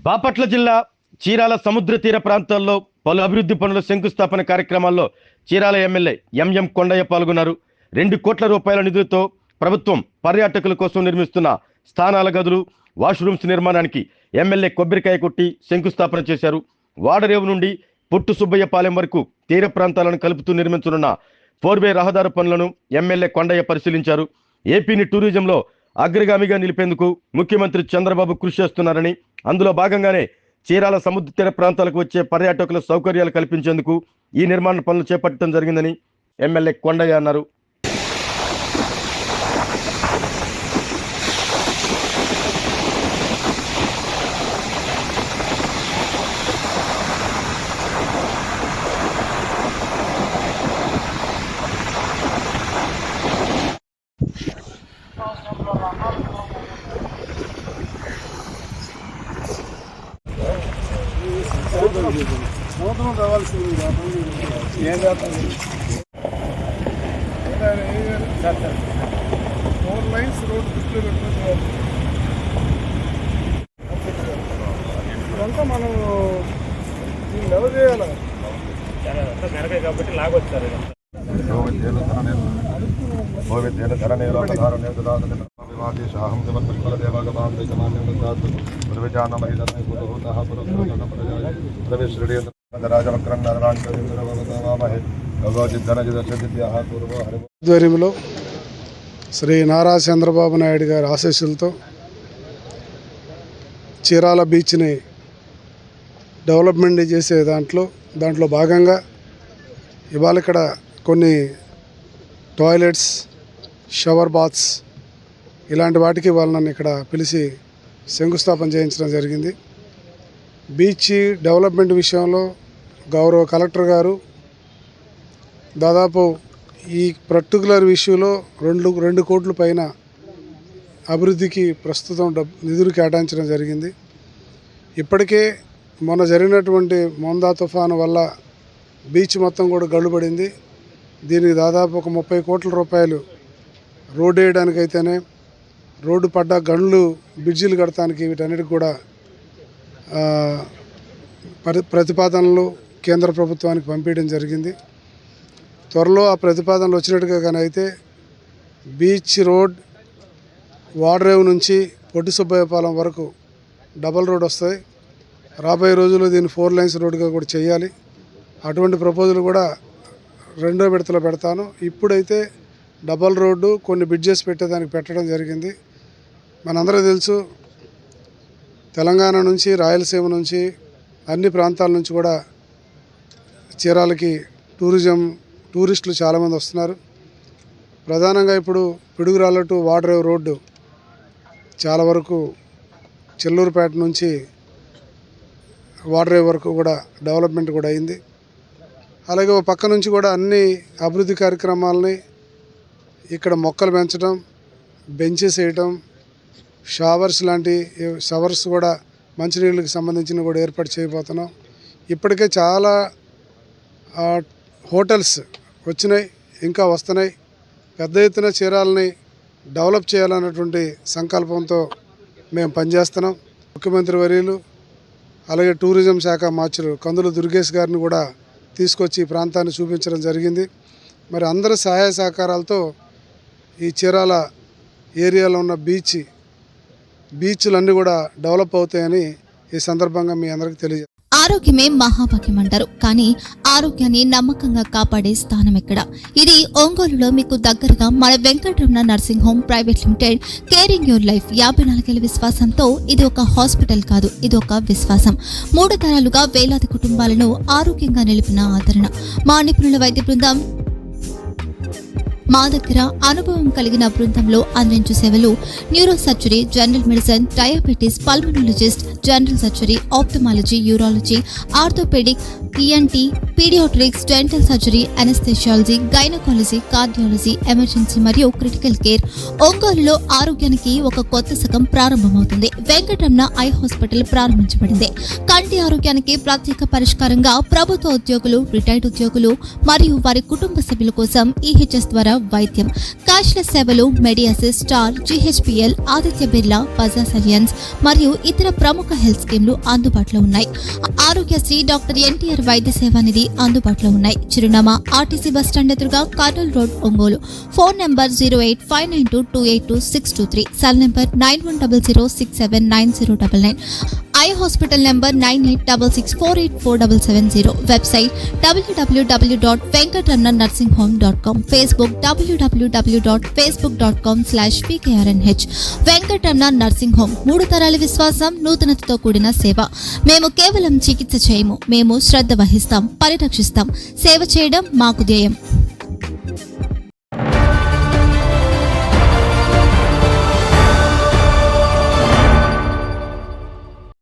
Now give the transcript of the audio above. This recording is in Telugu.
బాపట్ల జిల్లా చీరాల సముద్ర తీర ప్రాంతాల్లో పలు అభివృద్ధి పనుల శంకుస్థాపన కార్యక్రమాల్లో చీరాల ఎమ్మెల్యే ఎంఎం కొండయ్య పాల్గొన్నారు. 2 కోట్ల రూపాయల నిధులతో ప్రభుత్వం పర్యాటకుల కోసం నిర్మిస్తున్న స్థానాల గదులు, వాష్రూమ్స్ నిర్మాణానికి ఎమ్మెల్యే కొబ్బరికాయ కొట్టి శంకుస్థాపన చేశారు. వాడరేవు నుండి పుట్టు సుబ్బయ్యపాలెం వరకు తీర ప్రాంతాలను కలుపుతూ నిర్మించనున్న 4-వే రహదారి పనులను ఎమ్మెల్యే కొండయ్య పరిశీలించారు. ఏపీని టూరిజంలో అగ్రగామిగా నిలిపేందుకు ముఖ్యమంత్రి చంద్రబాబు కృషి చేస్తున్నారని, అందులో భాగంగానే చీరాల సముద్ర తీర ప్రాంతాలకు వచ్చే పర్యాటకుల సౌకర్యాలు కల్పించేందుకు ఈ నిర్మాణ పనులు చేపట్టడం జరిగిందని ఎమ్మెల్యే కొండయ్య అన్నారు. సంవత్సరం రావాల్సింది 4 లైన్స్ రోడ్డు దృష్టిలో పెట్టుకోవాలి. ఇదంతా మనం దీన్ని ఎవరు చేయాలి కాబట్టి లాగొచ్చారు. ఆధ్వర్యంలో శ్రీ నారా చంద్రబాబు నాయుడు గారి ఆశీస్సులతో చీరాల బీచ్ని డెవలప్మెంట్ చేసే దాంట్లో భాగంగా ఇవాళ ఇక్కడ కొన్ని టాయిలెట్స్, షవర్ బాత్స్ ఇలాంటి వాటికి వాళ్ళని ఇక్కడ పిలిచి శంకుస్థాపన చేయించడం జరిగింది. బీచ్ డెవలప్మెంట్ విషయంలో గౌరవ కలెక్టర్ గారు దాదాపు ఈ పర్టికులర్ ఇష్యూలో 2 కోట్ల పైన అభివృద్ధికి ప్రస్తుతం నిధులు కేటాయించడం జరిగింది. ఇప్పటికే మొన్న జరిగినటువంటి మోందా తుఫాను వల్ల బీచ్ మొత్తం కూడా గళ్ళుపడింది. దీనికి దాదాపు ఒక 30 కోట్ల రూపాయలు రోడ్డు వేయడానికైతేనే, రోడ్డు పడ్డ గండ్లు బ్రిడ్జిలు కడటానికి వీటన్నిటికి కూడా ప్రతిపాదనలు కేంద్ర ప్రభుత్వానికి పంపించడం జరిగింది. త్వరలో ఆ ప్రతిపాదనలు వచ్చినట్టుగా కానీ అయితే బీచ్ రోడ్ వాడరేవు నుంచి పొట్టి సుబ్బయ్యపాలెం వరకు డబల్ రోడ్ వస్తాయి. రాబోయే రోజుల్లో దీన్ని 4 లైన్స్ రోడ్డుగా కూడా చేయాలి. అటువంటి ప్రపోజల్ కూడా 2వ విడతలో పెడతాను. ఇప్పుడైతే డబల్ రోడ్డు, కొన్ని బ్రిడ్జెస్ పెట్టేదానికి పెట్టడం జరిగింది. మనందరూ తెలుసు, తెలంగాణ నుంచి, రాయలసీమ నుంచి, అన్ని ప్రాంతాల నుంచి కూడా చీరాలకి టూరిస్టులు చాలామంది వస్తున్నారు. ప్రధానంగా ఇప్పుడు పిడుగురాళ్ళ టు వాడరేవు రోడ్డు చాలా వరకు చెల్లూరుపేట నుంచి వాడరేవు వరకు కూడా డెవలప్మెంట్ కూడా అయింది. అలాగే ఒక పక్క నుంచి కూడా అన్ని అభివృద్ధి కార్యక్రమాలని ఇక్కడ మొక్కలు పెంచడం, బెంచెస్ వేయటం, షవర్స్ కూడా మంచినీళ్ళకి సంబంధించిన కూడా ఏర్పాటు చేయబోతున్నాం. ఇప్పటికే చాలా హోటల్స్ వచ్చినాయి, ఇంకా వస్తున్నాయి. పెద్ద ఎత్తున చీరాలని డెవలప్ చేయాలన్నటువంటి సంకల్పంతో మేము పనిచేస్తున్నాం. ముఖ్యమంత్రి వర్యులు అలాగే టూరిజం శాఖ మార్చులు కందుల దుర్గేష్ గారిని కూడా తీసుకొచ్చి ఈ ప్రాంతాన్ని చూపించడం జరిగింది. మరి అందరి సహాయ సహకారాలతో ఈ చీరాల ఏరియాలో ఉన్న బీచ్లన్నీ కూడా డెవలప్ అవుతాయని ఈ సందర్భంగా మీ అందరికీ తెలియజేస్తాను. ఆరోగ్యమే మహాభాగ్యం అంటారు, కానీ ఆరోగ్యాన్ని నమ్మకంగా కాపాడే స్థానం ఎక్కడ? ఇది ఒంగోలులో మీకు దగ్గరగా మన Venkataramana nursing home private limited. Caring your life 54 ఏళ్ల విశ్వాసంతో ఇది ఒక హాస్పిటల్ కాదు, ఇది ఒక విశ్వాసం. 3 తరాలుగా వేలాది కుటుంబాలను ఆరోగ్యంగా నిలిపిన ఆదరణ. మా నిపుణుల వైద్య బృందం మా దగ్గర అనుభవం కలిగిన బృందంలో అందించే సేవలు neuro surgery, general medicine, diabetes, pulmonologist, general surgery, ophthalmology, urology, orthopaedic, ENT, paediatrics, dental surgery, anaesthesiology, gynaecology, cardiology, emergency మరియు క్రిటికల్ కేర్. ఒంగోలులో ఆరోగ్యానికి ఒక కొత్త శకం ప్రారంభమవుతుంది. వెంకటరమణ ఐ హాస్పిటల్ ప్రారంభించబడింది. కంటి ఆరోగ్యానికి ప్రత్యేక పరిష్కారంగా ప్రభుత్వ ఉద్యోగులు, రిటైర్డ్ ఉద్యోగులు మరియు వారి కుటుంబ సభ్యుల కోసం ఈహెచ్ఎస్ ద్వారా వైద్యం, క్యాష్లెస్ సేవలు, Medi Assist, Star, GHPL, Aditya Birla, Bajaj Allianz మరియు ఇతర ప్రముఖ హెల్త్ స్కీమ్లు అందుబాటులో ఉన్నాయి. ఆరోగ్యశ్రీ, డాక్టర్ ఎన్టీఆర్ వైద్య సేవా నిధి అందుబాటులో ఉన్నాయి. చిరునామా ఆర్టీసీ బస్ స్టాండ్ ఎదురుగా, Kurnool road, Ongole. Phone number 08592282623, cell number 9100679099. Eye hospital number 9866484770. Website www.venkatramannursing.com. Facebook www.facebook.com/pkrnh. Venkataramana nursing home, 3 తరాల విశ్వాసం, నూతనతతో కూడిన సేవ. మేము కేవలం చికిత్స చేయము, మేము శ్రద్ధ వహిస్తాం, పరిరక్షిస్తాం. సేవ చేయడం మాకు ధ్యేయం.